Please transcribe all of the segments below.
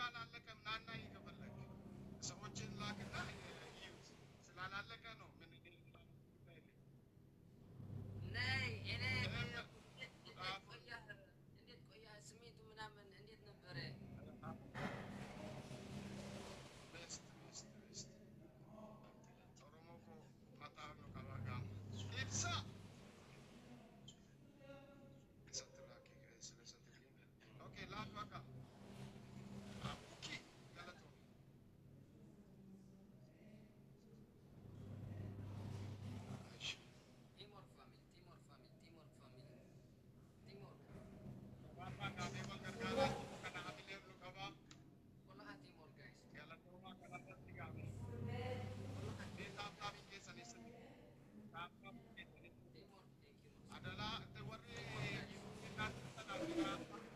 ስላላለቀም ናና ይከፈለክ ሰዎችን ላክና ይዩት። ስላላለቀ ነው ምን ነይ እኔ እንዴት እንዴት ቆያ ስሜቱ ምናምን እንዴት ነበረ? ቤስት ኦሮሞ እኮ መጣር ነው ካላጋም ኢብሳ ሰትላኪ ስለሰትልኝ ኦኬ ላፋካ አቡኪ ገለቶ እሺ ቲሞር ፋሚሊ ቲሞር ዋፋካ ዴወል ገርጋራ ከና አቢሌር ነው ቀባ ወላሂ ቲሞር ጋይስ ገለቶማ ከናበት ጋር ወላሂ ቤታብታቢ ኬሰኒስ ታብታብ ኬሰኒስ ቲሞር ቴንክ ዩ አደላ እንደ ወሬ ይናት ተናግራ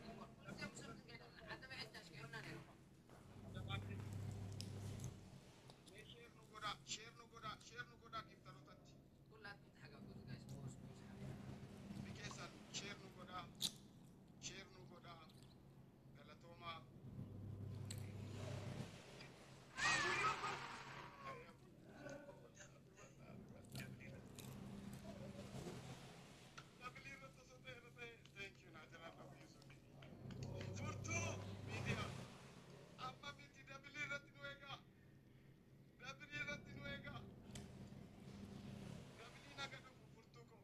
ቲሞር እዚያም ሰምት ገና አደባ እንታሽ ከሆነ ነው ሼር nu godha dhibtarootatti ሁላት ተሐጋጉት ጋይስ ቦስ biqeessan ሼር nu godha galatoomaa Dabili irratti osoo ta'e thank you naa jalaa dhabu turtuu miidiyaa amma miti dabili irratti nu eegaa dabili irratti nu eegaa dabili naga dhufu furtuu koo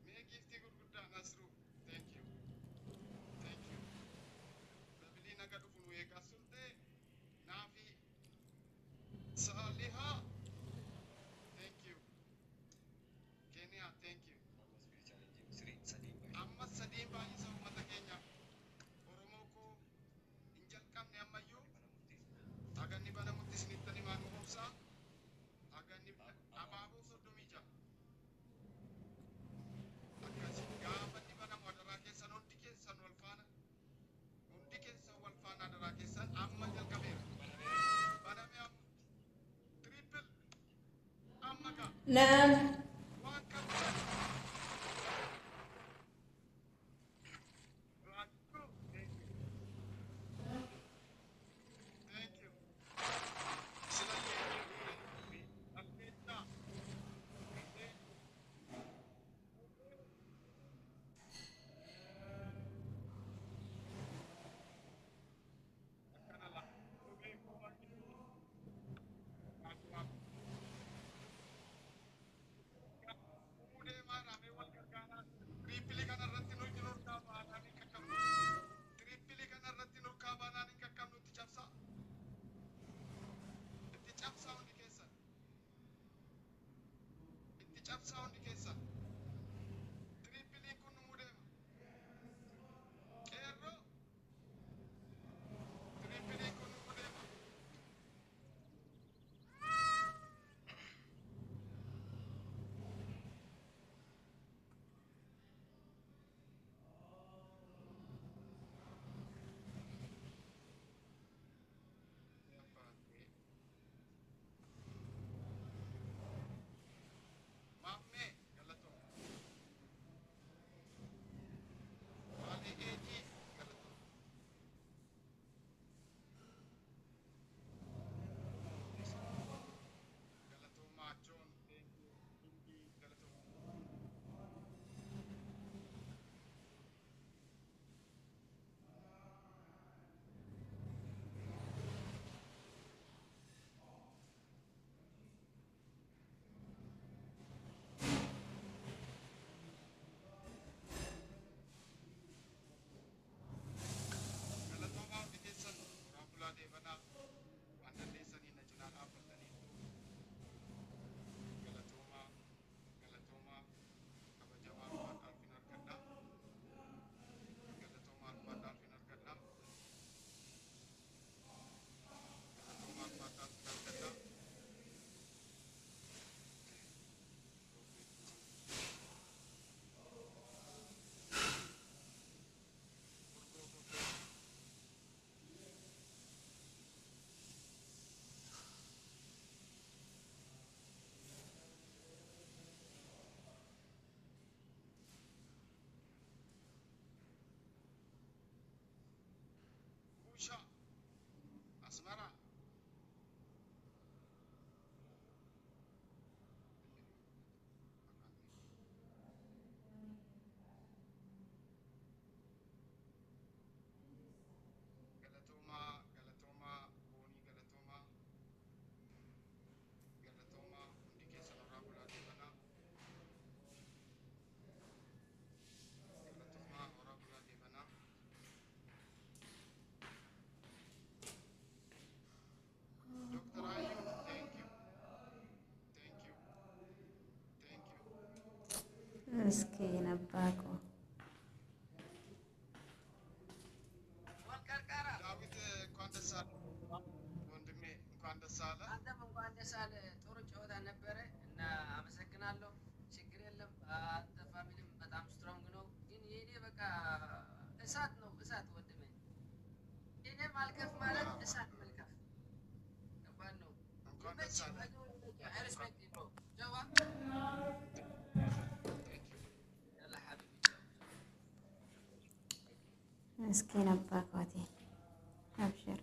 mee giiftii gurguddaa nasru thank you dabili naga dhufu nu eegaa sultee naafi saalihaa thank you Kenya thank you amma sadiin baay'isa uummata keenya oromoo koo hin jalqabne ammayyuu haganni banamutti isinitti himaan obsaa haganni abaaboo 36 akkasi gaafanni banamu adaraa keessan hundi keessan wal faana adaraa keessan amma jalqabeera baname amma triple amma gaa نعم waan qabdan Thank you. Tara. Galatoma, galatoma, boni galatoma. Galatoma, hundi keessa nurraa bulaa deebana. Galatoma, horaa bulaa deebana. Dr. Ayu, thank you. Thank you. Thank you. ምስኪን አባኮ ወልቀርቀራ ዳዊት እንኳን ደስ አለ ወንድሜ፣ እንኳን ደስ አለ። አንተም እንኳን ደስ አለ። ጥሩ ጨዋታ ነበረ እና አመሰግናለሁ። ችግር የለም። አንተ ፋሚሊም በጣም ስትሮንግ ነው። ግን የኔ በቃ እሳት ነው፣ እሳት ወንድሜ። እኔ ማልከፍ ማለት እሳት መልከፍ ከባድ ነው። እንኳን ደስ አለ። I respect you, bro. ጀዋ يلا حبيبي. ምስኪን አባኮቴ አብሽር